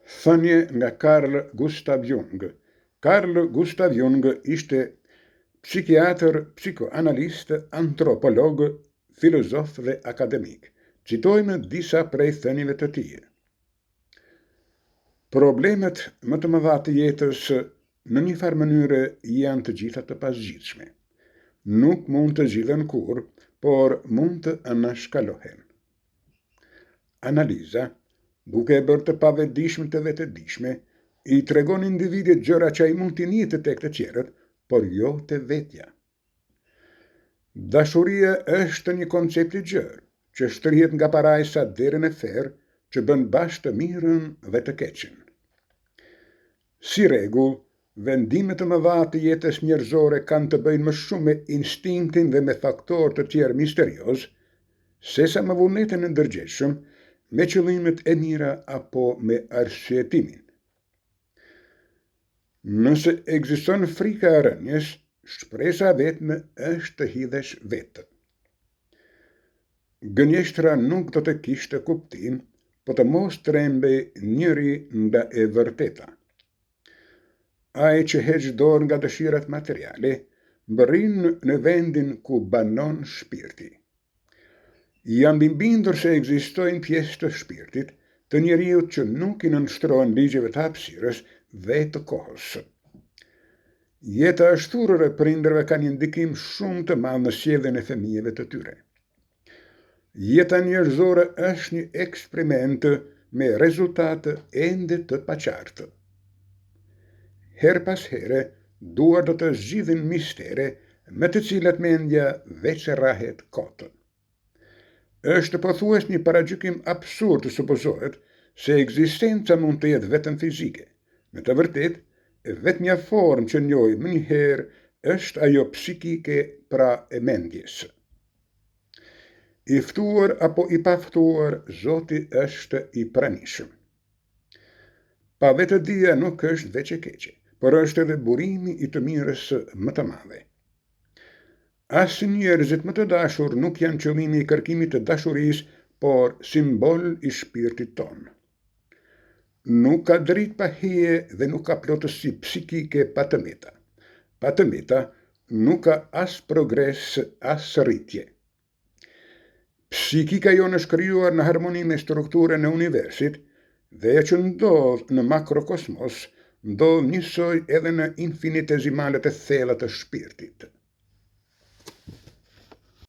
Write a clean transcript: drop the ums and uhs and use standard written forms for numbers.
Thënie nga Carl Gustav Jung. Carl Gustav Jung ishte psikiatër, psikoanalist, antropolog, filozof dhe akademik. Citojmë disa prej thënieve të tij. Problemet më të mëdha të jetës në një farë mënyre janë të gjitha të pasgjithshme. Nuk mund të zgjidhen kurrë, por mund të anashkalohen. Analiza, duke e bërë të pavetëdijshme të vetëdijshme, I tregon individit gjëra që ai mund t'i njihte tek të tjerët, por jo te vetja. Dashuria është një koncept I gjerë, që shtrihet nga parajsa deri në ferr, që bën bashkë të mirën dhe të keqen. Si rregull, vendimet të mëdha të jetës njerëzore kanë të bëjnë më shumë me instinktin dhe me faktorë të tjerë misterios, sesa me vullnetin e ndërgjegjshëm, me qëllimet e mira apo me arsyetimin. Nëse ekziston frika e rënjes, shpresa vetme është të hidhesh vetë. Gënjeshtra nuk do të kishte kuptim, po të mos trembej njëri nga e vërteta. Ai që heq dorë nga dëshirat materiale, mbërrin në vendin ku banon shpirti. Jam I bindur se ekzistojnë pjesë të shpirtit të njeriut që nuk I nënshtrohen ligjeve të hapësirës dhe të kohës. Jeta e shturur e prindërve ka një ndikim shumë të madh në sjelljen e fëmijëve të tyre. Jeta njerëzore është një eksperiment me rezultate ende të paqartë. Her pas here, duar do të zgjidhin mistere me të cilat mendja veç e rrahet kot. Është pothuajse një paragjykim absurd të supozohet se ekzistenca mund të jetë vetëm fizike. Me të vërtetë, vetmja formë që njohim njëherë është ajo psikike, pra e mendjes. I ftuar apo I paftuar, Zoti është I pranishëm. Pa vetëdia nuk është veç e keqe, por është edhe burimi I të mirës më të madhe. As njerëzit më të dashur nuk janë qëllimi I kërkimit të dashurisë, por simbol I shpirtit tonë. Nuk ka dritë pa hije dhe nuk ka plotësi psikike pa të meta. Pa të meta nuk ka as progres, as rritje. Psikika jonë është krijuar në harmoni me strukturën e universit dhe ajo që ndodh në makrokosmos ndodh njësoj edhe në infinitesimalet e thella të shpirtit.